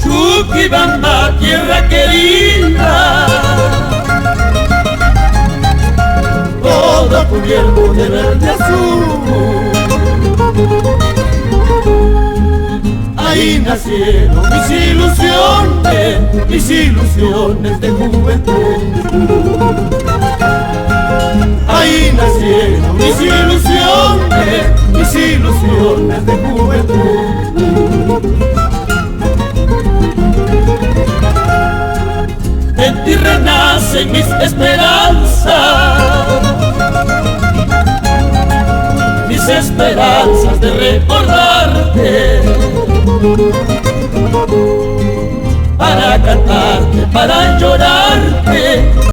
Chuquibamba, tierra querida, todo cubierto de verde azul. Ahí nacieron mis ilusiones de juventud. Ahí nacieron mis ilusiones de juventud. En ti renacen mis esperanzas de recordarte, para cantarte, para llorarte,